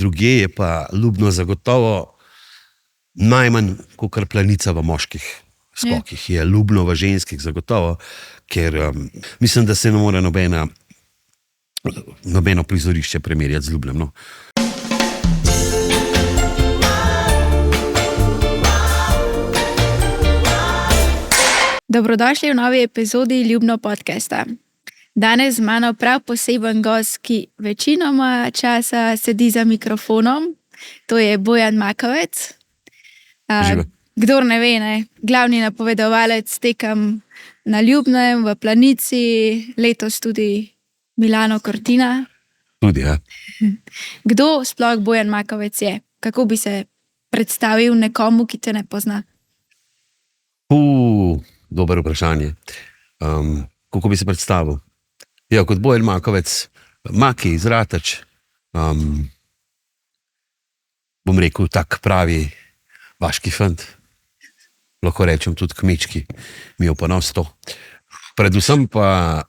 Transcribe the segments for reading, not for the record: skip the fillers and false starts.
Drugje je pa Ljubno zagotovo najmanj kakor Planica v moških skokih. Je Ljubno v ženskih zagotovo, ker mislim, da se ne more nobeno prizorišče primerjati z Ljubnem. No. Dobrodošli v novi epizodi Ljubno podcasta. Danes z mano prav poseben gost, ki večinoma časa sedi za mikrofonom. To je Bojan Makovec. Kdor ne ve, glavni napovedovalec tekem na Ljubnem, v Planici, letos tudi Milano Cortina. Tudi, ja. Kdo sploh Bojan Makovec je? Kako bi se predstavil nekomu, ki te ne pozna? Dobro vprašanje. Kako bi se predstavil? Ja, kot Bojan Makovec, Maki iz Rateč, bom rekel, tak pravi vaški fant. Lahko rečem tudi kmečki, mi je v ponos to. Predvsem pa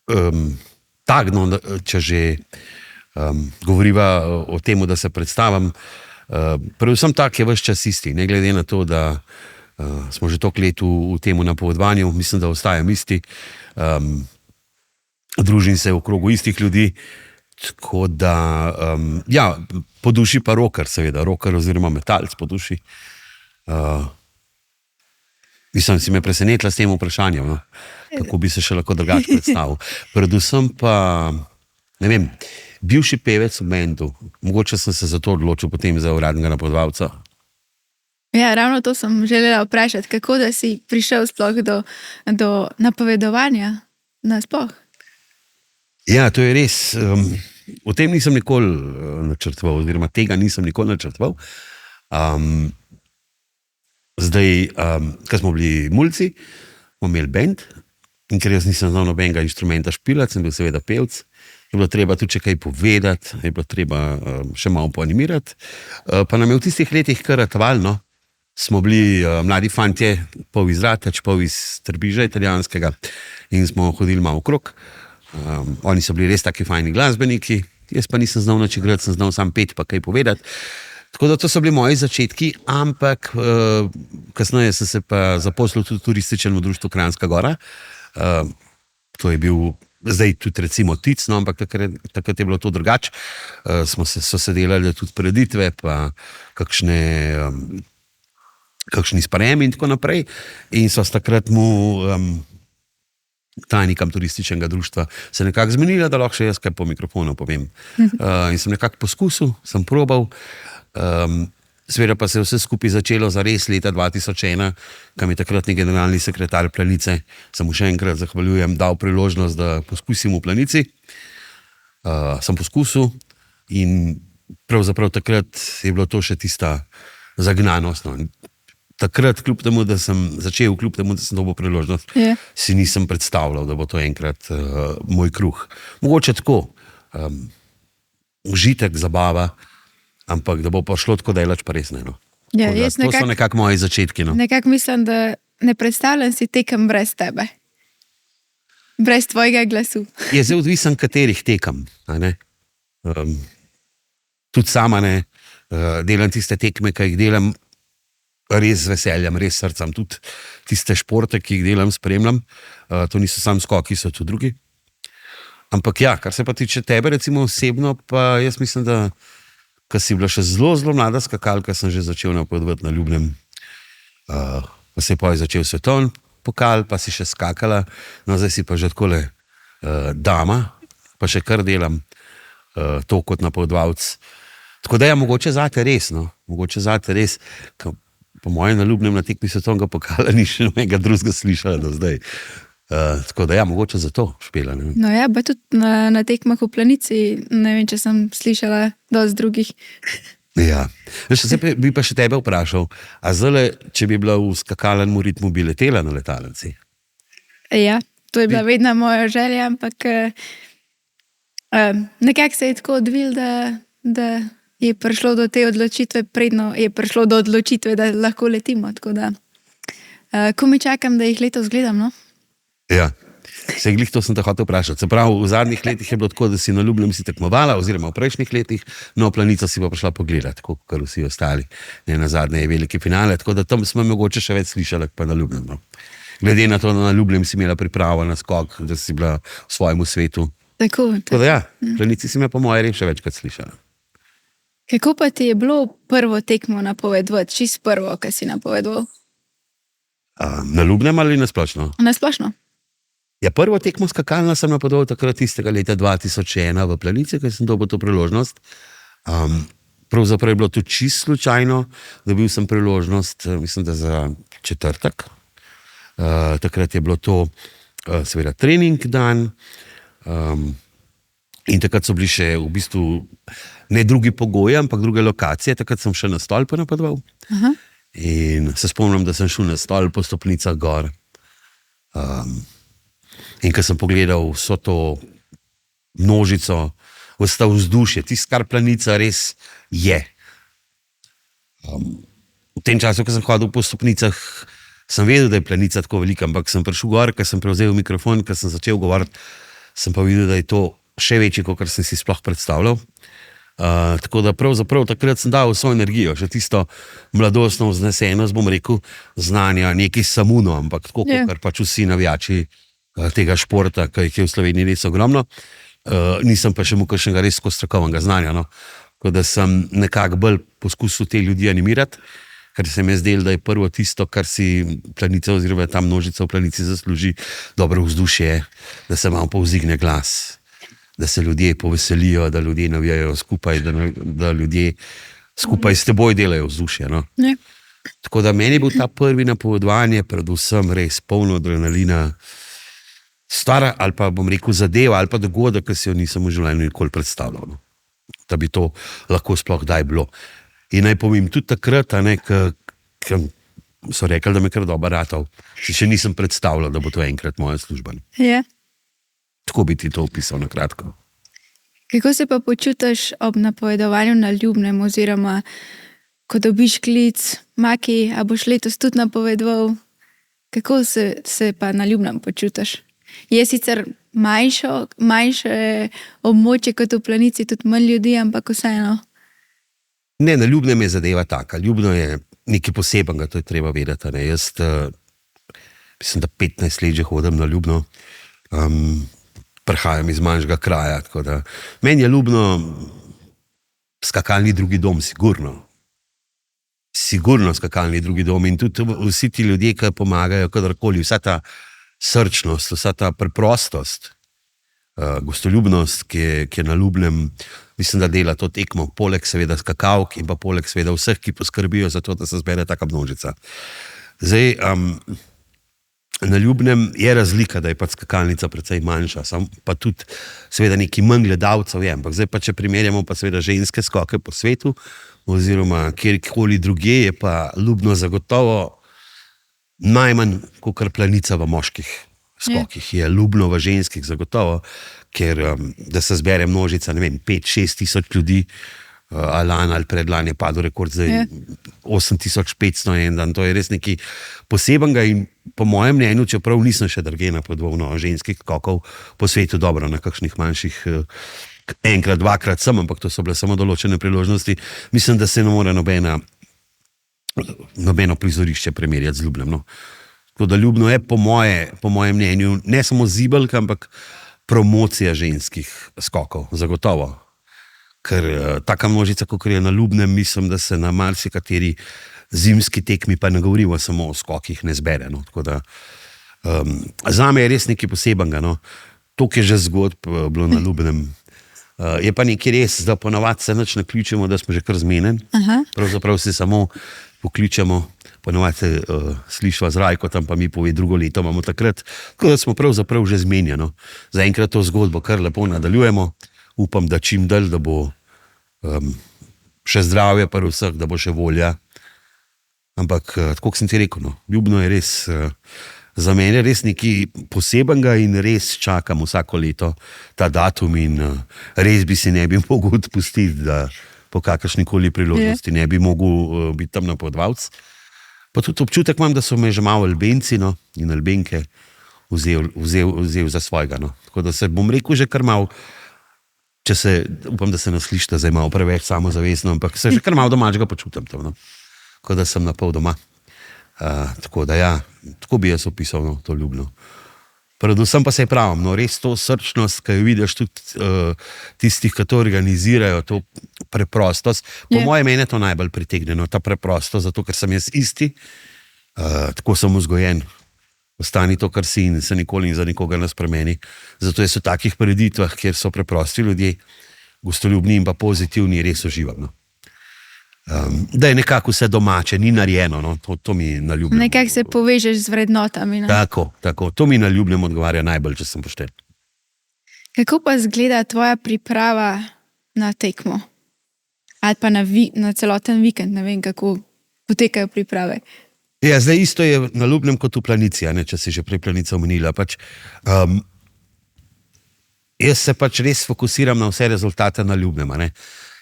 če že govoriva o tem, da se predstavim, predvsem tak je ves čas isti, ne glede na to, da smo že toliko let v tem napovedovanju, mislim, da ostajam isti. Družim se v krogu istih ljudi, tako da, po duši pa rocker, seveda, rocker oziroma metalc po duši. Mislim, si me presenetila s tem vprašanjem, no? Kako bi se še lahko drugače predstavil. Predvsem pa, ne vem, bivši pevec v bendu, mogoče sem se zato odločil potem za uradnega napovedovalca. Ja, ravno to sem želela vprašati, kako da si prišel sploh do napovedovanja nasploh? Ja, to je res. O tem nisem nikoli načrtoval, oziroma tega nisem nikoli načrtoval. Zdaj, ko smo bili mulci, smo imeli bend, in ker jaz nisem znal nobenega inštrumenta špilati, sem bil seveda pevc, je bilo treba tudi še kaj povedati, je bilo treba še malo poanimirati. Pa nam je v tistih letih kar ratovalno. Smo bili mladi fantje, pol iz Rateč, pol iz Trbiža italijanskega, in smo hodili malo okrog. Oni so bili res taki fajni glasbeniki, jaz pa nisem znal nič igrati, sem znal sam peti pa kaj povedati. Tako da to so bili moji začetki, ampak kasneje sem se pa zaposlil tudi turističnemu društvu Kranjska Gora. To je bil zdaj tudi recimo Tic, no, ampak takrat je bilo to drugače. So se delali tudi preditve, pa kakšni sprejemi in tako naprej. In so s takrat tajnikom turističnega društva se nekako zmenila, da lahko še jaz kaj po mikrofonu povem. In sem nekako poskusil, sem probal. Seveda pa se je vse skupaj začelo zares leta 2001, kam je takratni generalni sekretar Planice, se mu še enkrat zahvaljujem, dal priložnost, da poskusim v Planici. Sem poskusil in pravzaprav takrat je bilo to še tista zagnanost. No. Takrat, kljub temu, da sem začel, kljub temu, da sem dobil priložnost, si nisem predstavljal, da bo to enkrat moj kruh. Mogoče tako, užitek, zabava, ampak da bo pa šlo tako daleč, pa res ne. No. Ja, to so nekako moji začetki. No. Nekako mislim, da ne predstavljam si tekem brez tebe. Brez tvojega glasu. Je zdaj odvisen, katerih tekam. Tudi sama ne delam tiste tekme, ki jih delam res z veseljem, res srcem. Tudi tiste športe, ki jih delam, spremljam. To niso samo skoki, so tudi drugi. Ampak ja, kar se pa tiče tebe, recimo osebno, pa jaz mislim, da ko si bila še zelo, zelo mlada skakalka, sem že začel napovedovati na Ljubnem. Pa se je pa začel svetovni pokal, pa si še skakala. No, zdaj si pa že takole dama, pa še kar delam to kot napovedovalec. Tako da je mogoče zate res, no. Mogoče zate res, po mojem na Ljubnem na tekmi svetovnega pokala ni še nobenega drugega slišala do zdaj. Tako da ja, mogoče zato špela. Ne? No ja, pa tudi na tekmah v Planici, ne vem, če sem slišala dosti drugih. Ja, zdaj bi pa še tebe vprašal, a zdaj, če bi bila v skakalnem ritmu, bi letela na letalnici? Ja, to je bila vedno moja želja, ampak nekako se je tako odvil, da je prišlo do te odločitve, predno je prišlo do odločitve, da lahko letimo, tako da ko mi čakam, da jih letos gledam, no? Ja. Se glih to sem te hotel vprašati. Se pravi, v zadnjih letih je bilo tako, da si na Ljubnem si tekmovala, oziroma v prejšnjih letih, no, Planico si pa prišla pogledati, tako kot vsi ostali. Ne, na zadnje je veliki finale, tako da tam smo mogoče še več slišali, pa na Ljubnem. No. Glede na to, da na Ljubnem si imela pripravo na skok, da si bila v svojem svetu. Tako da ja, Planici si me po moje res še večkrat slišala. Kako pa ti je bilo prvo tekmo napovedovati, čist prvo, kaj si napovedoval? Na Ljubnem ali nasplošno? Nasplošno. Ja, prvo tekmo skakalno sem napovedal takrat tistega leta 2001 v Planici, ker sem dobil to priložnost. Pravzaprav je bilo to čisto slučajno, dobil sem priložnost, mislim, da za četrtek. Takrat je bilo to seveda trening dan. In takrat so bili še v bistvu ne drugi pogoji, ampak druge lokacije. Takrat sem še na stolpu napovedoval. In se spomnim, da sem šel na stolp po stopnicah gor. In ko sem pogledal vso to množico, vse to vzdušje, tisto, kar Planica res je. V tem času, ko sem hodil po stopnicah, sem vedel, da je Planica tako velika, ampak sem prišel gor, ko sem prevzel mikrofon, ko sem začel govoriti, sem pa videl, da je to še večje, kot sem si sploh predstavljal. Tako da pravzaprav takrat sem dal vso energijo, še tisto mladostno vznesenost, bom rekel, znanja, nekaj samuno, ampak tako, kar pač vsi navijači tega športa, ki jih je v Sloveniji res ogromno. Nisem pa še imel kakšnega res strokovnega znanja. No. Tako da sem nekako bolj poskusil te ljudi animirati, ker se mi je zdelo, da je prvo tisto, kar si Planica oziroma ta množica v Planici zasluži, dobro vzdušje, da se malo povzdigne glas, da se ljudje poveselijo, da ljudje navijajo skupaj, da ljudje skupaj s teboj delajo vzdušje. No. Tako da meni je bil ta prvi napovedovanje predvsem res polno adrenalina, stara ali pa bom rekel zadeva ali pa dogodek, ki si jo nisem v življenju nikoli predstavljal. No. Da bi to lahko sploh kdaj bilo. In naj povem tudi takrat, ko so rekli, da me kar dobro ratal, še nisem predstavljal, da bo to enkrat moja služba. Ja. Tako bi ti to opisal na kratko. Kako se pa počutiš ob napovedovanju na Ljubnem, oziroma ko dobiš klic, Maki, a boš letos tudi napovedoval? Kako se pa na Ljubnem počutiš? Je sicer manjše območje kot v Planici, tudi manj ljudi, ampak vseeno. Ne, na Ljubnem je zadeva taka. Ljubno je nekaj posebenega, to je treba vedeti. Ne. Jaz mislim, da 15 let že hodim na Ljubno. Prihajam iz manjšega kraja. Tako da meni je Ljubno skakalni drugi dom, sigurno. Sigurno skakalni drugi dom. In tudi vsi ti ljudje, ki pomagajo kadarkoli, vsa ta srčnost, vsa ta preprostost, gostoljubnost, ki je na Ljubnem, mislim, da dela to tekmo, poleg seveda skakalk in pa poleg seveda vseh, ki poskrbijo za to, da se zbere taka množica. Zdaj, na Ljubnem je razlika, da je pač skakalnica precej manjša, pa tudi seveda neki manj gledalcev je, ampak zdaj pa, če primerjamo pa seveda ženske skoke po svetu, oziroma kjerkoli drugje, je pa Ljubno zagotovo najmanj kakor Planica v moških skokih. Je Ljubno v ženskih zagotovo, ker da se zbere množica, ne vem, 5-6 tisoč ljudi, lani ali predlani je padel rekord zdaj 8500 en dan, to je res nekaj posebenega in po mojem mnenju, čeprav nisem še drugje napovedoval ženskih skokov po svetu, dobro, na kakšnih manjših enkrat, dvakrat sem, ampak to so bile samo določene priložnosti, mislim, da se ne more nobeno prizorišče primerjati z Ljubnem. No. Tako da Ljubno je po mojem mnenju ne samo zibelka, ampak promocija ženskih skokov, zagotovo. Ker taka množica, kot je na Ljubnem, mislim, da se na marsikateri zimski tekmi, pa ne govorimo samo o skokih, ne zbere. No. Tako da zame je res nekaj posebenega. No. To, ki je že zgodb bilo na Ljubnem. Je pa nekaj res, da ponavadi se nič ne kličemo, da smo že kar zmenjeni. Pravzaprav se samo pokličemo, ponavadi se slišva z Rajko, tam pa mi pove drugo leto imamo takrat, tako da smo pravzaprav že zmenjeni. Zaenkrat to zgodbo kar lepo nadaljujemo, upam, da čim dalj, da bo še zdravje pa vseh, da bo še volja. Ampak tako, kot sem ti rekel, no, Ljubno je res za mene res nekaj posebenega in res čakam vsako leto ta datum in res bi si ne bi mogel odpustiti, da po kakršnikoli priložnosti ne bi mogel biti tam napovedovalec. Pa tudi občutek imam, da so me že malo Albenci in Albenke vzel za svojega. No. Tako da se bom rekel že kar malo, upam, da se nas slišite zdaj malo preveč samozavestno, ampak se že kar malo domačega počutim tam, no. Tako da sem na pol doma. Tako da ja, tako bi jaz opisal, no, to Ljubno. Predvsem pa se pravim, no, res to srčnost, ki jo vidiš tudi tistih, ki to organizirajo, to preprostost. Po mojem meni je to najbolj pritegneno, ta preprostost, zato ker sem jaz isti, tako sem vzgojen. Ostani to, kar si in se nikoli za nikogar ne spremeni. Zato jaz v takih prireditvah, kjer so preprosti ljudje, gostoljubni in pa pozitivni, res uživam. No. Da je nekako vse domače, ni narejeno, no. To mi na Ljubnem. Nekako se povežeš z vrednotami. Ne? Tako. To mi na Ljubnem odgovarja najbolj, če sem pošten. Kako pa izgleda tvoja priprava na tekmo? Ali pa na celoten vikend, ne vem, kako potekajo priprave. Ja, zdaj isto je na Ljubnem kot v Planici, ne, če si že prej Planica omenila. Jaz se res fokusiram na vse rezultate na Ljubnem.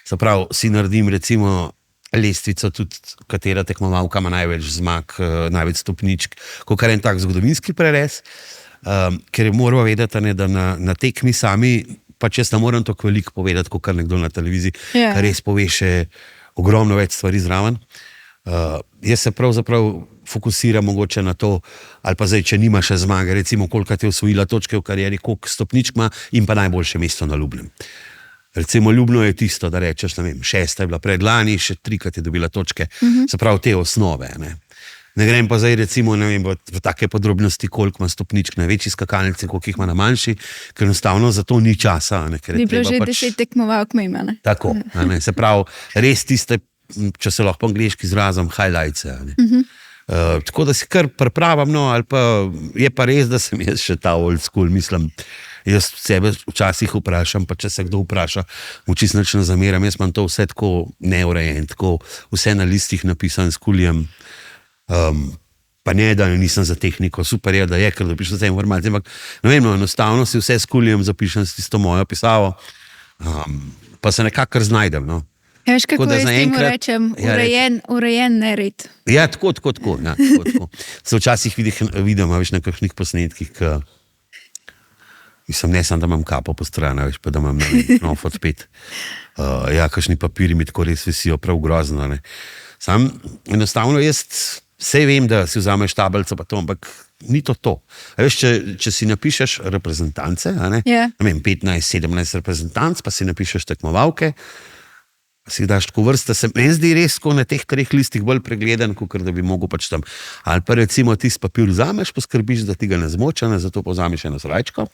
Se pravi, si naredim recimo lestvico, tudi katera tekmovalka ima največ zmag, največ stopničk, kot en tak zgodovinski prerez, ker moramo vedeti, ne, da na tekmi sami, jaz ne morem toliko veliko povedati, kot nekdo na televiziji, kar res pove še ogromno več stvari zraven. Jaz se pravzaprav fokusiram mogoče na to, ali pa zdaj, če nima še zmage, recimo koliko je osvojila točke v karieri, koliko stopničk ima in pa najboljše mesto na Ljubnem. Recimo Ljubno je tisto, da rečeš, ne vem, 6. je bila predlani, še 3-krat je dobila točke, se pravi te osnove. Ne grem pa zdaj recimo, ne vem, v take podrobnosti, koliko ima stopničk na večji skakalnici, koliko jih ima na manjši, ker enostavno za to ni časa. Bi bilo že 10 tekmovalk ima. Tako, se pravi, res tiste, če se lahko po angleški izrazim, highlights. Tako da si kar pripravim, no, ali pa je pa res, da sem jaz še ta old school, mislim. Jaz sebe včasih vprašam, pa če se kdo vpraša, čisto nič ne zameram, jaz imam to vse tako neurejen, tako vse na listih napisan s kulijem, pa ne, da nisem za tehniko, super je, da je, ker dopiš vse informacije, ampak ne vem, no, enostavno si vse s kulijem zapišem s tisto mojo pisavo, pa se nekako znajdem, no. Ja, veš, kako jaz temu rečem, urejen nered. Ja, tako. Se včasih vidim, veš, na kakšnih posnetkih, mislim, ne samo, da imam kapo postrojeno, veš, pa da imam nov odpet. Ja, kakšni papiri mi tako res visijo, prav grozno. Sam enostavno jaz vse vem, da si vzameš tablico pa to, ampak ni to. A veš, če si napišeš reprezentance, ne vem, 15-17 reprezentanc, pa si napišeš tekmovalke, si daš tako vrste, se meni zdi res na teh 3 listih bolj pregleden, kot da bi mogel pač tam. Ali pa recimo tisti papir vzameš, poskrbiš, da ti ga ne zmoča, zato povzameš eno srajčko.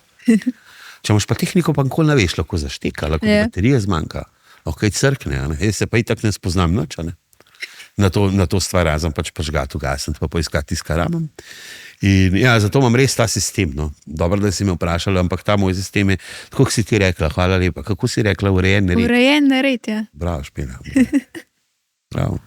Če imaš pa tehniko, pa nikoli ne veš, lahko zašteka, lahko baterije zmanjka, lahko je crkne, jaz se pa itak ne spoznam nič, na to stvar razen pač žgat ugasniti, pa poiskati tisto, kar imam. In ja, zato imam res ta sistem, no. Dobro, da si me vprašala, ampak ta moj sistem je, tako si ti rekla, hvala lepa, kako si rekla, urejen nered? Urejen nered, ja. Bravo, Špela. Bravo.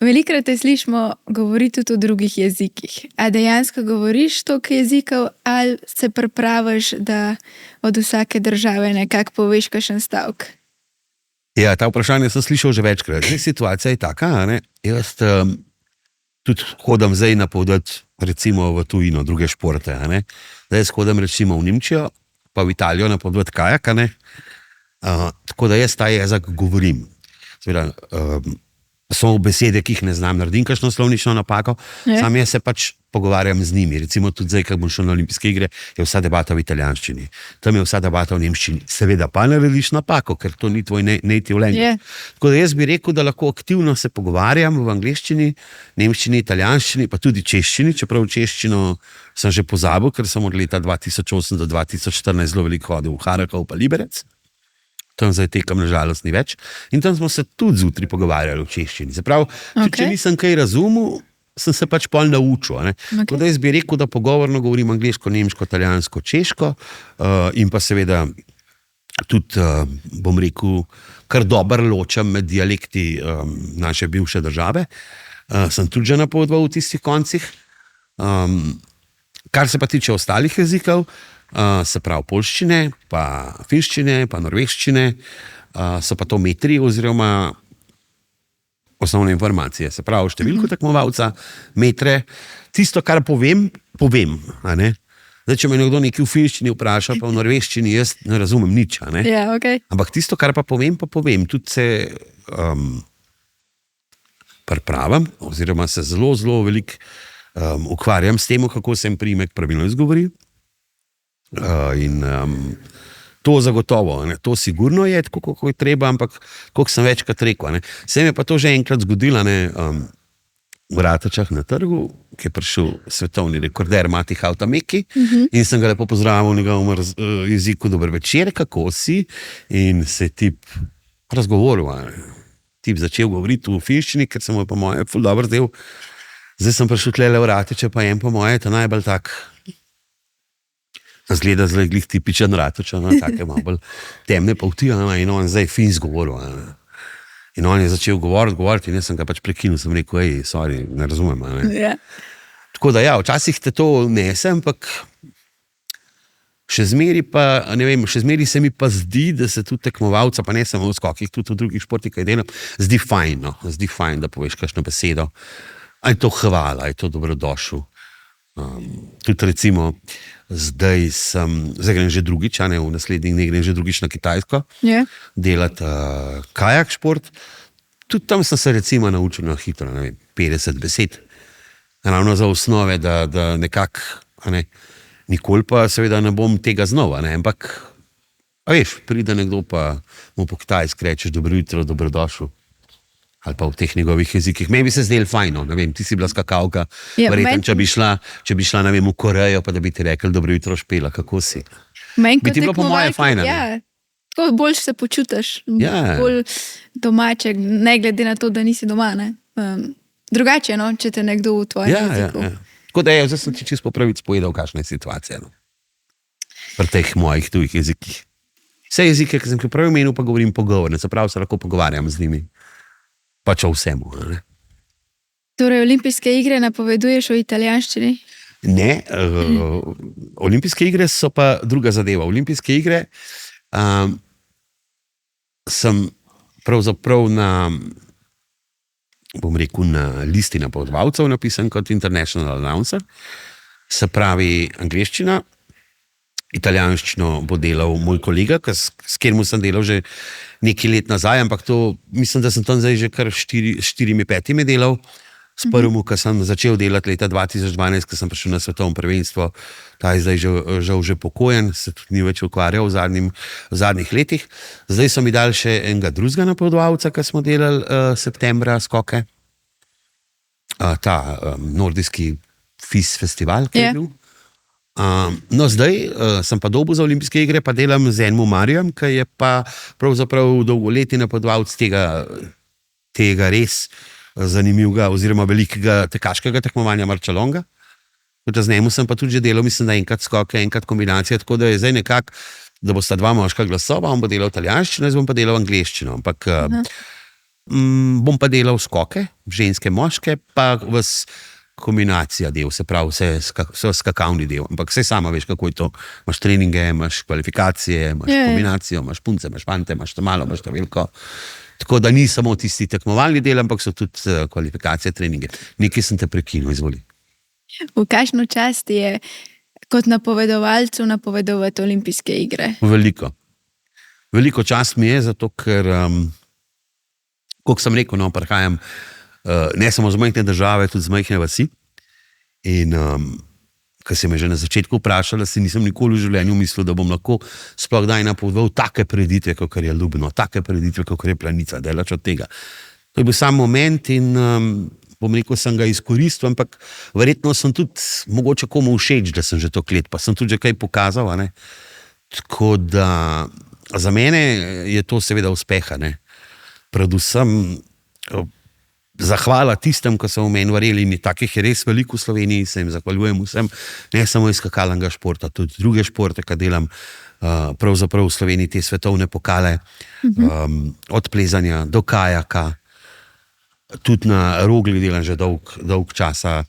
Velikokrat te slišimo govoriti tudi o drugih jezikih. A dejansko govoriš toliko jezikov ali se pripraviš, da od vsake države nekako poveš kakšen stavek? Ja, ta vprašanje sem slišal že večkrat. Situacija je taka, ne? Jaz tudi hodim zdaj napovedati recimo v tujino, druge športe. Zdaj hodim recimo v Nemčijo, pa v Italijo napovedati kajak. Tako da jaz ta jezik govorim. Seveda, so besede, ki jih ne znam, naredim kakšno slovnično napako, sam jaz se pač pogovarjam z njimi. Recimo tudi zdaj, ko bom šel na olimpijske igre, je vsa debata v italijanščini, tam je vsa debata v nemščini. Seveda pa narediš napako, ker to ni tvoj native language. Tako da jaz bi rekel, da lahko aktivno se pogovarjam v angleščini, nemščini, italijanščini, pa tudi češčini, čeprav češčino sem že pozabil, ker sem od leta 2008 do 2014 zelo veliko hodil v Harakov pa Liberec. Tam zdaj tekam na žalost ni več. In tam smo se tudi zjutraj pogovarjali v češčini. Se pravi, če nisem kaj razumel, sem se pač pol naučil. Tako da jaz bi rekel, da pogovorno govorim angleško, nemško, italijansko, češko in pa seveda tudi, bom rekel, kar dobro ločam med dialekti naše bivše države. Sem tudi že napovedoval v tistih koncih. Kar se pa tiče ostalih jezikov, se pravi poljščine, pa finščine, pa norveščine, so pa to metri oziroma osnovne informacije. Se pravi številko tekmovalca, metre, tisto, kar povem, povem. Zdaj, če me nekdo nekaj v finščini vpraša, pa v norveščini, jaz ne razumem nič. Ja, okay. Ampak tisto, kar pa povem. Tudi se pripravim, oziroma se zelo, zelo veliko ukvarjam s tem, kako se jim priimek pravilno izgovori. To zagotovo, to sigurno je tako, kako je treba, ampak koliko sem večkrat rekel. Se mi je pa to že enkrat zgodilo v Ratačah na trgu, ki je prišel svetovni rekorder Mati Hautameki in sem ga lepo pozdravil v njegovem jeziku, dober večer, kako si, in se je tip razgovoril. Tip začel govoriti v finščini, ker sem mu po moje ful dobro zdel. Zdaj sem prišel tlele v Ratače, pa jem po moje, ta najbolj tak zgleda zelo glih tipičen Ratača, take malo bolj temne polti, in on zdaj finsk govoril. In on je začel govoriti, in jaz sem ga pač prekinil, sem rekel, sorry, ne razumem. Yeah. Tako da ja, včasih te to nese, ampak še zmeri se mi pa zdi, da se tudi tekmovalca, pa ne samo v skokih, tudi v drugih športih, kaj delam, zdi fajn, da poveš kakšno besedo. A je to hvala, je to dobrodošel. Tudi recimo zdaj grem že drugič, v naslednjih dneh grem že drugič na Kitajsko delati kajak šport. Tudi tam sem se recimo naučil na hitro, 50 besed. Ravno za osnove, da nekako, nikoli pa seveda ne bom tega znova, ampak veš, pride nekdo pa mu po kitajski rečeš dobro jutro, dobrodošel. Ali pa v teh njegovih jezikih. Meni bi se zdelo fajno, ti si bila skakavka, verjetno, če bi šla, v Korejo, pa da bi ti rekli, dobro jutro, Špela, kako si. Bi ti bilo po moje fajno. Ja, tako bolj se počutiš, bolj domače, ne glede na to, da nisi doma. Drugače, če te nekdo v tvojem jeziku. Ja. Tako da zdaj sem ti čisto po pravici povedal, kakšna je situacija. Pri teh mojih tujih jezikih. Vse jezike, ki sem jih prav imenil, pa govorim pogovorne, se pravi, se lahko pogovarjam z njimi. Pač o vsemu. Torej, olimpijske igre napoveduješ v italijanščini? Ne, olimpijske igre so pa druga zadeva. Olimpijske igre sem pravzaprav na listi napovedovalcev napisan kot international announcer, se pravi angleščina, italijanščino bo delal moj kolega, s katerim sem delal že nekaj let nazaj, ampak to mislim, da sem tam zdaj že kar 4-5 delal. S prvim, ko sem začel delati leta 2012, ko sem prišel na svetovno prvenstvo, ta je zdaj žal že pokojen, se tudi ni več ukvarjal v zadnjih letih. Zdaj so mi dali še enega drugega napovedovalca, ki smo delali septembra skoke. Ta nordijski FIS festival, ki je bil. Zdaj sem pa dobil za olimpijske igre, pa delam z enim Marijem, ki je pa pravzaprav dolgoletni napovedovalec tega res zanimivega oziroma velikega tekaškega tekmovanja Marčalonga. Z njim sem pa tudi že delal, mislim, da enkrat skoke, enkrat kombinacija, tako da je zdaj nekako, da bosta dva moška glasova, on bo delal italijanščino, jaz bom pa delal angleščino, ampak bom pa delal skoke, ženske, moške, pa kombinacija del, se pravi vse skakavni del, ampak vse sama veš, kako je to. Imaš treninge, imaš kvalifikacije, imaš kombinacijo, imaš punce, imaš fante, imaš to malo, imaš to veliko. Tako da ni samo tisti tekmovalni del, ampak so tudi kvalifikacije, treninge. Nekaj sem te prekinil, izvoli. V kakšno čast je kot napovedovalcu napovedovati olimpijske igre? Veliko. Veliko čast mi je, zato ker, kot sem rekel, prihajam ne samo z majhne države, tudi z majhne vasi. In ko si me že na začetku vprašala, si nisem nikoli v življenju mislil, da bom lahko sploh kdaj napovedal take prireditve, kot je Ljubno, take prireditve, kot je Planica, daleč od tega. To je bil sam moment in bom rekel, sem ga izkoristil, ampak verjetno sem tudi mogoče komu všeč, da sem že to klet, pa sem tudi že kaj pokazal. Tako da za mene je to seveda uspeha. Predvsem zahvala tistem, ki so v meni verjeli, in takih je res veliko v Sloveniji, se jim zahvaljujem vsem, ne samo iz skakalnega športa, tudi druge športe, ki delam pravzaprav v Sloveniji te svetovne pokale, od plezanja do kajaka, tudi na Rogli delam že dolg časa,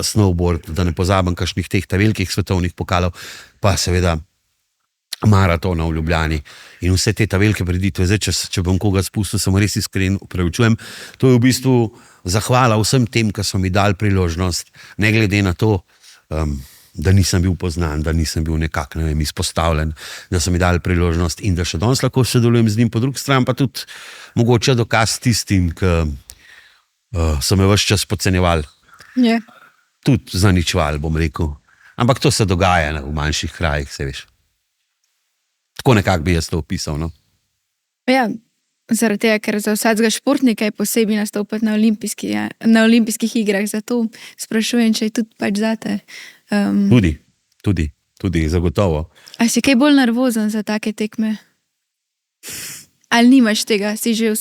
snowboard, da ne pozabim kakšnih teh velikih svetovnih pokalov, pa seveda maratona v Ljubljani in vse te velike prireditve. Zdaj, če bom koga spustil, sem res iskren, opravičujem. To je v bistvu zahvala vsem tem, ki so mi dali priložnost, ne glede na to, da nisem bil poznan, da nisem bil nekako izpostavljen, da so mi dali priložnost in da še danes lahko sodelujem z njim, po drugi strani pa tudi mogoče dokaz tistim, ki so me ves čas podcenjevali. Yeah. Tudi zaničevali, bom rekel. Ampak to se dogaja v manjših krajih, se veš. Tako nekako bi jaz to opisal. No? Ja, zaradi tega, ker za vsakega športnika je posebej nastopati na olimpijskih igrah. Zato sprašujem, če je tudi pač zate. Tudi, zagotovo. A si kaj bolj nervozen za take tekme? Ali nimaš tega? Si že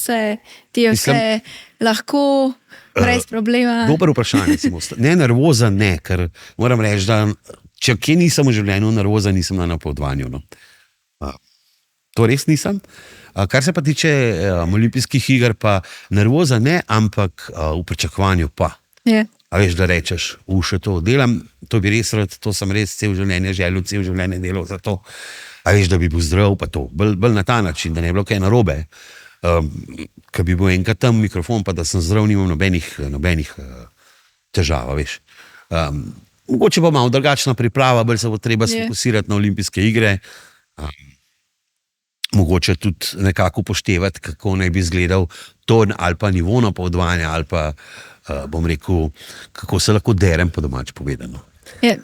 ti je vse lahko, brez problema? Dober vprašanje. Ne, nervozen ne, ker moram reči, da če kje nisem v življenju nervozen, nisem na napovedovanju. No. To res nisem. Kar se pa tiče olimpijskih iger, pa nervozen ne, ampak v pričakovanju pa. Yeah. A veš, da rečeš, še to delam, to bi res rad, to sem res cel življenje želel, cel življenje delal za to. A veš, da bi bil zdrav, pa to. Bolj na ta način, da ne bi bilo kaj narobe. Ker bi bil enkrat tam mikrofon, pa da sem zdrav, nimam nobenih težav, veš. Mogoče bo malo drugačna priprava, bolj se bo treba sfokusirati na olimpijske igre. Mogoče tudi nekako upoštevati, kako naj bi izgledal ton ali pa nivo napovedovanja, ali pa bom rekel, kako se lahko derem, po domače povedano.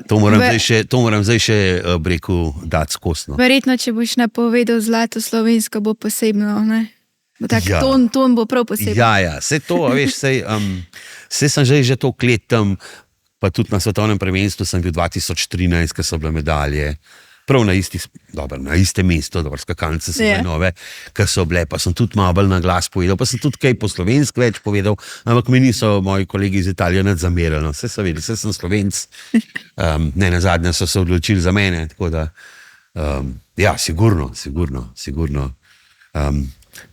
To moram zdaj še rekel, dati skosno. Verjetno, če boš napovedal zlato slovensko, bo posebno, ne? Bo tak ton bo prav posebno. Ja, vse to, veš, vse sem že toliko let tam, pa tudi na svetovnem prvenstvu sem bil 2013, ko so bile medalje. Prav na istem mestu, skakalnice so bile nove, ki so bile, pa sem tudi malo bolj na glas povedal, pa sem tudi kaj po slovensko več povedal, ampak mi niso moji kolegi iz Italije nad zamerili, no. Vse so vedeli, vse sem Slovenc, ne nazadnje so se odločili za mene, tako da, ja, sigurno.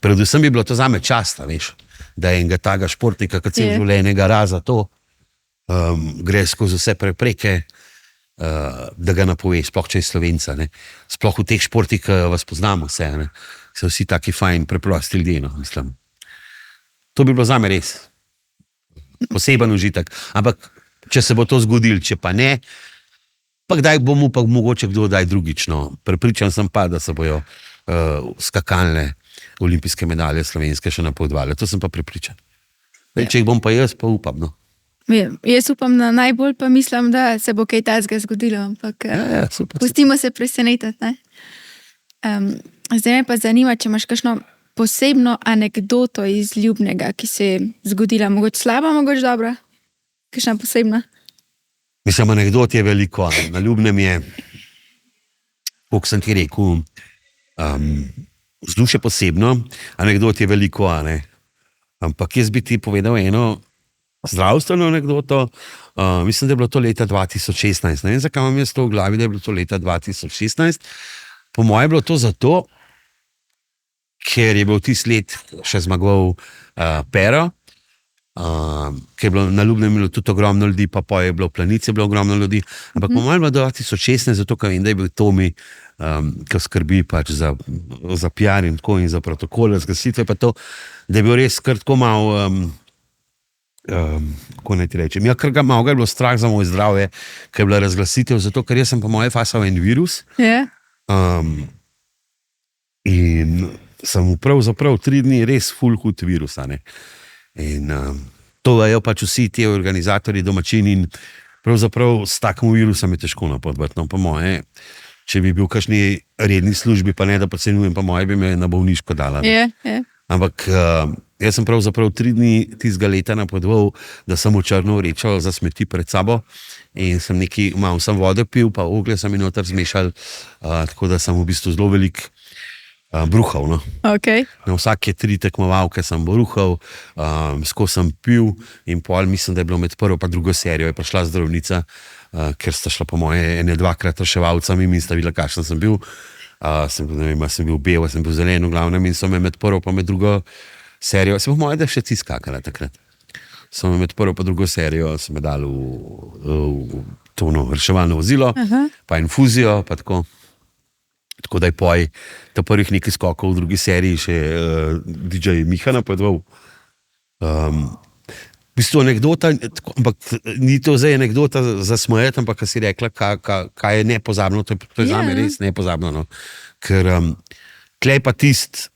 Predvsem bi bilo to zame čast, veš, da je enega taga športnika, ki cel življenje gara za to, gre skozi vse prepreke, da ga napove, sploh če je Slovenca, ne. Sploh v teh športih, ki vas poznamo vse, ne. So vsi taki fajn, preprosti ljudje, no, mislim. To bi bilo zame res poseben užitek. Ampak, če se bo to zgodilo, če pa ne, pa kdaj bomo pa mogoče kdo daj drugično. Prepričan sem pa, da se bojo skakalne olimpijske medalje slovenske še napovedovale. To sem pa prepričan. Če jih bom pa jaz, pa upam, no. Jaz upam na najbolj, pa mislim, da se bo kaj takega zgodilo, ampak super, pustimo se presenetiti. Zdaj me pa zanima, če imaš kakšno posebno anekdoto iz ljubnega, ki se je zgodila, mogoče slaba, mogoče dobra, kakšna posebna? Mislim, anekdot je veliko, na ljubnem je, koliko sem ti rekel, vzdušje posebno, anekdot je veliko, ne? Ampak jaz bi ti povedal eno zdravstveno anekdoto, mislim, da je bilo to leta 2016. Ne vem, zakaj imam jaz to v glavi, da je bilo to leta 2016. Po moje je bilo to zato, ker je bil tisti let še zmagoval Pero, ker je bilo na ljubnem tudi ogromno ljudi, pa je bilo v Planici bilo ogromno ljudi, ampak po moje je bilo 2016, zato ker vem, da je bil Tomi, ki skrbi pač za PR in tako in za protokole, zgasitve, pa to, da je bil res kar tako malo kako naj ti rečem, ker ga malo je bilo strah za moj zdravje, ker je bila razglasitev, zato ker jaz sem po moje fasal en virus in sem pravzaprav 3 dni res ful hud virus, ne. In to vejo pač vsi ti organizatorji, domačini in pravzaprav s takim virusom je težko napovedovati, no, po moje, če bi bil v kakšni redni službi, pa ne da podcenjujem, po moje bi me na bolniško dala. Ampak jaz sem pravzaprav 3 dni tistega leta napovedoval, da sem v črno vrečo za smeti pred sabo in sem malo sem vode pil, pa oglje sem in noter zmešal, tako da sem v bistvu zelo velik bruhal. No. Okay. Na vsake 3 tekmovalke sem bruhal, skozi sem pil in pol mislim, da je bilo med prvo pa drugo serijo, je prišla zdravnica, ker sta šla po moje 1-2krat reševalcem in sta videla, kakšen sem bil. Sem bil bel, sem bil zelen v glavnem in so me med prvo pa med drugo serijo, se bo moje, da še ti skakala takrat. So me med prvo pa drugo serijo, so me dali v to reševalno vozilo, pa infuzijo, pa tako. Tako da je poj, ta prvih nekaj skokov v drugi seriji še DJ Miha napovedoval. V bistvu anekdota, ampak ni to zdaj anekdota za smejati, ampak kaj si rekla, kaj je nepozabno, to je Ja, zame no. res nepozabno. No. Ker tlej pa tist,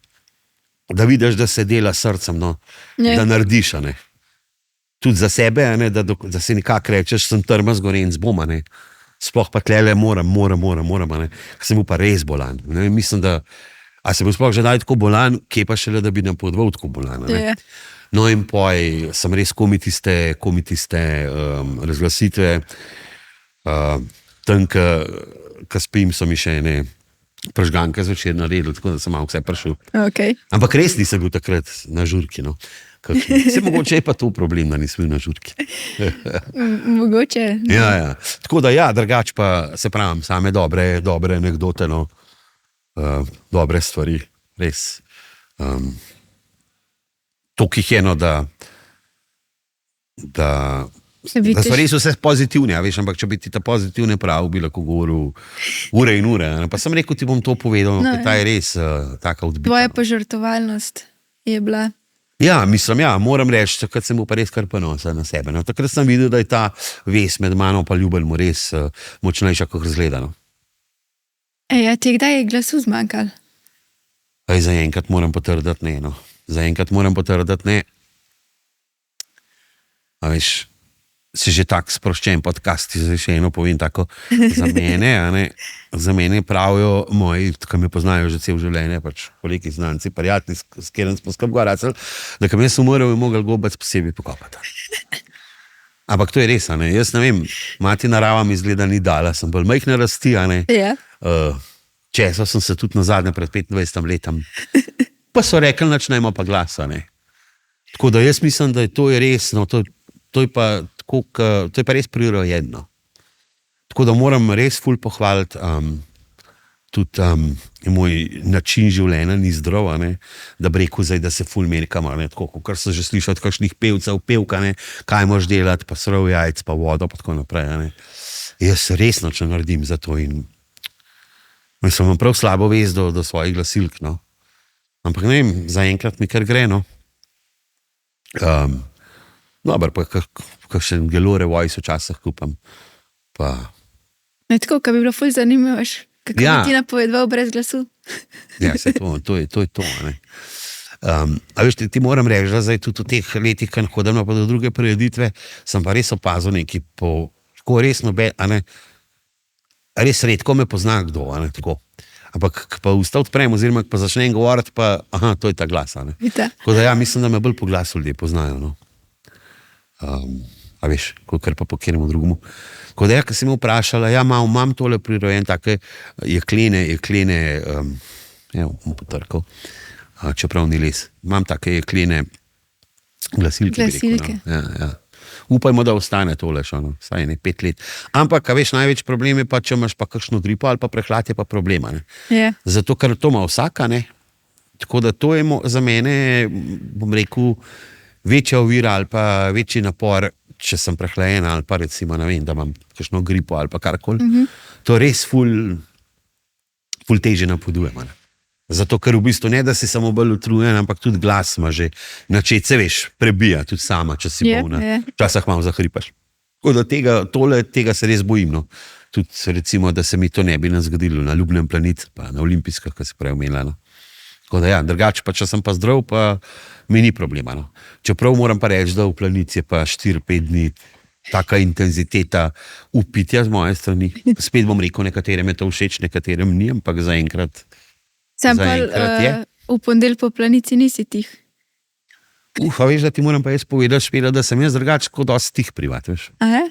da vidiš, da se dela s srcem, no. Ja. Da narediš, a ne. Tudi za sebe, a ne, da si nekako rečeš, sem trmast goren z bom, a ne. Sploh pa tlele moram, a ne. Sem bil pa res bolan. Ne. Mislim, da a se bo sploh že daj tako bolan, kje pa šele, da bi nam podval tako bolan, a ne. Ja. No in poj sem res komi tiste razglasitve, tam, ko spim, so mi še ene pržganke zvečer naredili, tako da sem malo vse prišel. Okay. Ampak res nisem bil takrat na žurki. No. Se mogoče je pa to problem, da nisem bil na žurki. Mogoče. Ja. Tako da ja, drugač pa se pravim, same dobre anekdote, no. Dobre stvari, res. Toliko jih je, no, da so res vse pozitivne, a veš, ampak če bi ti ta pozitivne prav, bi lahko govoril ure in ure. Ne? Pa sem rekel, ti bom to povedal, no, ta je res taka odbita. Tvoja požrtovalnost je bila. Ja, mislim, moram reči, takrat sem bil pa res kar ponosen na sebe. No. Takrat sem videl, da je ta vez med mano pa ljubelmo res močnejša, kot razgledano. Ti kdaj je glasu zmanjkalo? Zaenkrat moram potrditi ne, no. Zaenkrat moram potrditi ne. A veš, si že tak sproščen podcast, ti še eno povem tako za mene, a ne. Za mene pravijo moji, ki me poznajo že cel življenje, pač kolegi, znanci, prijatelji, s katerim smo skupaj goracali, da kam jaz umrl, je mogel gobec posebej pokopati. Ampak to je res, a ne. Jaz ne vem, mati narava mi izgleda ni dala, sem bolj majhne rasti, a ne. Ja. Česal sem se tudi nazadnje pred 25 letom. Pa so rekli, načnemo pa glas, a ne. Tako da jaz mislim, da to je res, no, to je pa tako, to je pa res prirojeno. Tako da moram res ful pohvaliti tudi moj način življenja ni zdrav, a ne, da bi rekel zdaj, da se ful merkam, a ne, tako, kar so že slišali od kakšnih pevcev, pevka, ne, kaj moraš delati, pa srov jajc, pa vodo, pa tako naprej, a ne. Jaz resno, če naredim za to in mislim, imam prav slabo vez do svojih glasilk, no. Ampak ne vem, zaenkrat mi kar gre, no. Dobar, pa kakšen Gelore Voice včasih kupam, pa... Ne tako, kaj bi bilo ful zanimivo, kako Ja. bi ti napovedoval brez glasu. Ja, se to je to, a ne. A veš, ti moram reči, da zdaj tudi v teh letih, ko hodim pa do druge prireditve, sem pa res opazil nekaj tako res noben, a ne, res redko me pozna kdo, a ne, tako. Ampak, ko pa usta odprem, oziroma ko pa začnem govoriti, pa, aha, to je ta glas, a ne. Vita. Tako da ja, mislim, da me bolj po glasu ljudje poznajo, no. A veš, kakor pa po kjeremu drugemu. Tako da ja, ko si me vprašala, ja, imam tole prirojen, take jeklene, evo, bom potrkal, čeprav ni les, imam take jeklene glasilke, bi rekel, no. Ja. Upajmo, da ostane tole še, no, vsaj 5 let. Ampak, a veš, največ problem je pa, če imaš pa kakšno gripo ali pa prehlad, je pa problema, ne. Ja. Zato, ker to ima vsaka, ne. Tako da to je za mene, bom rekel, večja ovira ali pa večji napor, če sem prehlajen ali pa recimo, ne vem, da imam kakšno gripo ali pa karkoli. To res ful teže napodujem, ne. Zato, ker v bistvu ne, da si samo bolj utrujen, ampak tudi glas ima že načet, se veš, prebija tudi sama, če si bolna. Včasih malo zahripaš. Tako da tega se res bojim, no. Tudi recimo, da se mi to ne bi zgodilo na Ljubnem planici, pa na olimpijskih, ko se prej omenila, no. Tako da ja, drugače pa, če sem pa zdrav, pa mi ni problema, no. Čeprav moram pa reči, da v planici je pa 4-5 dni taka intenziteta upitja z moje strani. Spet bom rekel, nekaterem je to všeč, nekaterem ni, ampak zaenkrat je. V ponedeljek po planici nisi tih. A veš, da ti moram pa jaz povedati, Špela, da sem jaz drugače kot dosti tih privat, veš. A je?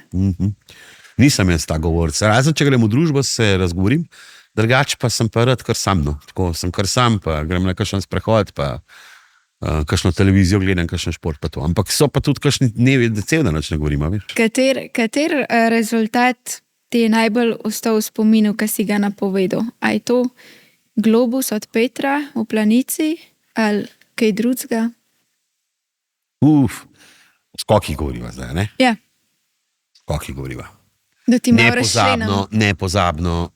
Nisem jaz ta govorc. Razen, če grem v družbo, se razgovorim, drugače pa sem pa rad kar sam, no. Tako sem kar sam, pa grem na kakšen sprehod, pa kakšno televizijo gledam, kakšen šport pa to. Ampak so pa tudi kakšni dnevi, da cel dan ne govorim, a veš. Kater rezultat ti je najbolj ostal v spominu, ki si ga napovedal? A je to globus od Petra v planici ali kaj drugega? Skoki govoriva zdaj, ne? Ja. Skoki govoriva. Da ti malo razširjeno. Nepozabno.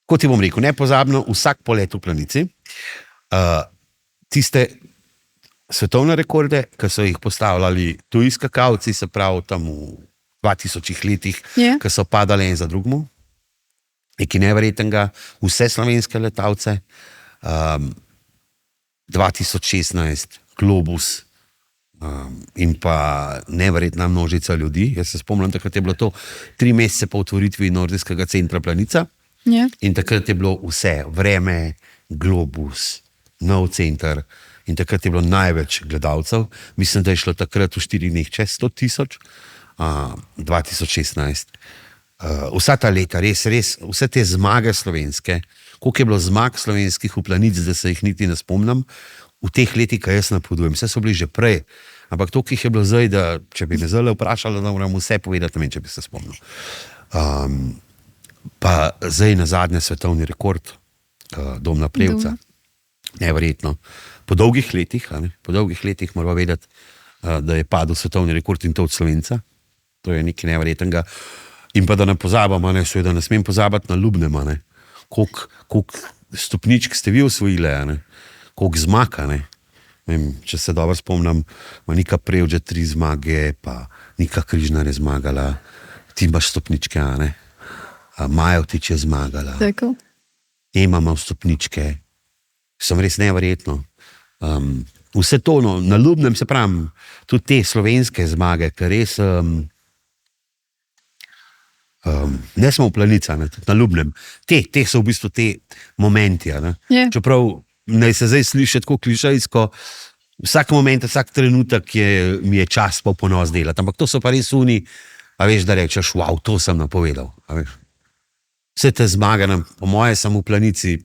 Kot ti bom rekel, nepozabno vsak polet v planici. Tiste svetovne rekorde, ki so jih postavljali tuji skakalci, se pravi tam v 2000 letih, ki so padali en za drugim. Nekaj neverjetnega, vse slovenske letalce, 2016 Globus in pa neverjetna množica ljudi. Jaz se spomnim, takrat je bilo to 3 mesece po otvoritvi nordijskega centra Planica. In takrat je bilo vse, vreme, Globus, nov center in takrat je bilo največ gledalcev. Mislim, da je šlo takrat v 4 dneh čez 100 000, 2016. Vsa ta leta, res, vse te zmage slovenske, koliko je bilo zmag slovenskih v Planici, da se jih niti ne spomnim, v teh letih, kaj jaz napovedujem, vse so bili že prej, ampak toliko jih je bilo zdaj, da če bi me zdaj vprašali, da moram vse povedati, ne vem, če bi se spomnil. Pa zdaj na zadnje svetovni rekord, Domna Prevca, neverjetno. Po dolgih letih moramo vedeti, da je padel svetovni rekord in to od Slovenca, to je nekaj neverjetnega. In pa da ne pozabamo, seveda ne smem pozabiti na Ljubnem, koliko stopničk ste vi osvojili, koliko zmag, če se dobro spomnim, Nika Prevč 3 zmage, pa Nika Križnar je zmagala, ti imaš stopničke, Majovtič je zmagala, Ema ima stopničke, sem res neverjetno. Vse to, na Ljubnem, se pravim, tudi te slovenske zmage, ker res ne smo v Planica, na Ljubnem. Te so v bistvu te momenti. Čeprav naj se zdaj sliši tako klišejsko, vsak moment, vsak trenutek mi je čas pa ponos delati. Ampak to so pa res uni, a veš, da rečeš, wow, to sem napovedal. Vse te zmage, po moje sem v Planici,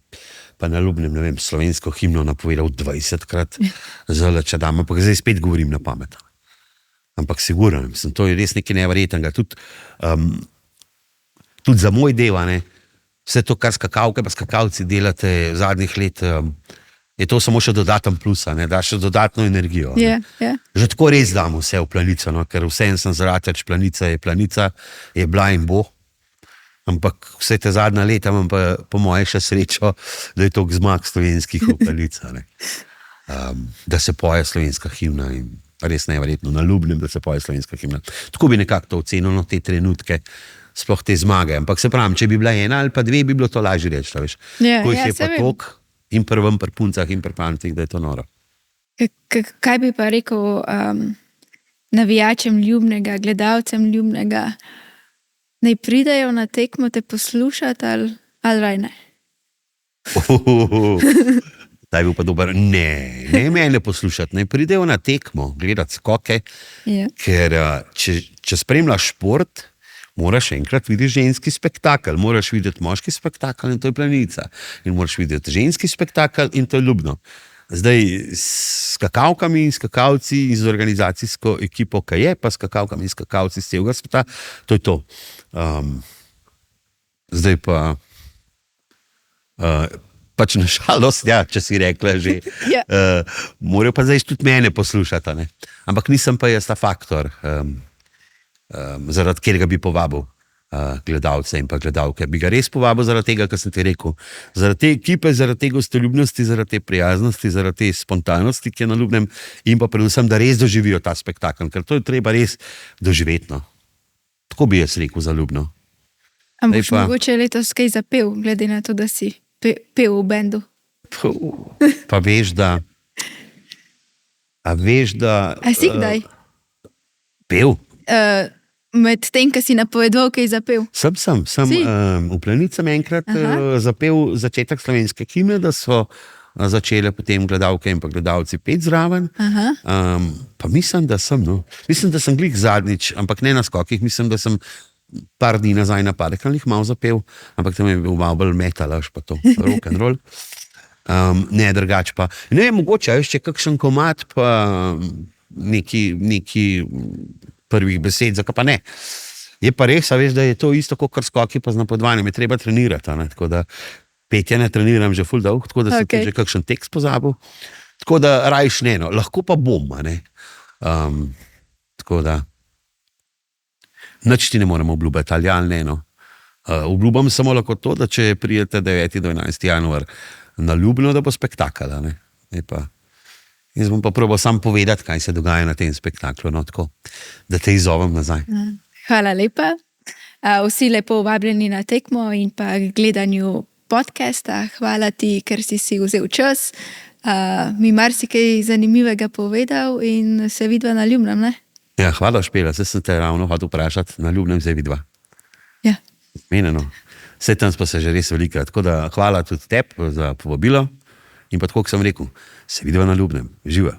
pa na Ljubnem, ne vem, slovensko himno napovedal 20krat, zelo če dam, ampak zdaj spet govorim na pamet. Ampak sigurno, to je res nekaj neverjetnega. Tudi za moj del, vse to, kar skakalke pa skakalci delate v zadnjih let, je to samo še dodaten plus, da še dodatno energijo. Že tako res dam vse v Planico, ker vsem sem zarateč, Planica, je bila in bo. Ampak vse te zadnja leta imam pa po moje še srečo, da je toliko zmag slovenskih v Planici. Da se poje slovenska himna in res neverjetno na Ljubnem, da se poje slovenska himna. Tako bi nekako to ocenil, te trenutke, sploh te zmage. Ampak se pravim, če bi bila 1 ali pa 2, bi bilo to lažje reči, veš. Ko jih je pa toliko in prvem pri puncah in pri fantih, da je to noro. Kaj bi pa rekel navijačem Ljubnega, gledalcem Ljubnega, naj pridejo na tekmo te poslušati ali raj ne? Ta je bil pa dober. Ne mene poslušati, naj pridejo na tekmo, gledati skoke, ker če spremljaš šport, moraš enkrat videti ženski spektakel, moraš videti moški spektakel in to je Planica. In moraš videti ženski spektakel in to je Ljubno. Zdaj s skakalkami in skakalci in z organizacijsko ekipo, ki je, pa skakalkami in skakalci iz celega sveta, to je to. Zdaj pa pač na žalost, če si rekla že, morajo pa zdaj tudi mene poslušati. Ampak nisem pa jaz ta faktor, zaradi katerega bi povabil gledalce in pa gledalke. Bi ga res povabil zaradi tega, kar sem ti rekel. Zaradi te ekipe, zaradi te gostoljubnosti, zaradi te prijaznosti, zaradi te spontanosti, ki je na Ljubnem in pa predvsem, da res doživijo ta spektakel, ker to je treba res doživeti. Tako bi jaz rekel za Ljubno. Ampak boš mogoče letos kaj zapel, glede na to, da si pel v bendu? Pa veš, da... A si kdaj? Pel? Med tem, ki si napovedal, kaj zapel? Sem. V Planici enkrat zapel začetek slovenske himne, da so začele potem gledalke in pa gledalci pet zraven. Pa mislim, da sem, Mislim, da sem glih zadnjič, ampak ne na skokih, mislim, da sem par dni nazaj na Padekalnih malo zapel, ampak tam je bil malo bolj metal, pa to, rock and roll. Ne, drugač pa. Ne, mogoče, še kakšen komad, pa neki prvih besed, zakaj pa ne. Je pa res, veš, da je to isto kot skoki, pa z napovedovanjem je treba trenirati, tako da petje ne treniram že ful dolg, tako da sem že kakšen tekst pozabil, tako da rajš ne, lahko pa bom, tako da nič ti ne moremo obljubiti, ali ne, obljubam samo lahko to, da če prijete 9. do 11. januar na Ljubno, da bo spektakel, Jaz bom pa probal sam povedati, kaj se dogaja na tem spektaklu, no, tako, da te izzovem nazaj. Hvala lepa. Vsi lepo vabljeni na tekmo in pa gledanju podcasta. Hvala ti, ker si vzel čas. Mi marsikaj zanimivega povedal in se vidva na Ljubnem, ne? Ja, hvala, Špela, zdaj sem te ravno hotel vprašati, na Ljubnem se vidva. Ja. Meneno. Vse tam smo se že res velikrat, tako da hvala tudi tebi za povabilo in pa tako, kot sem rekel, se vidva na Ljubnem. Živa.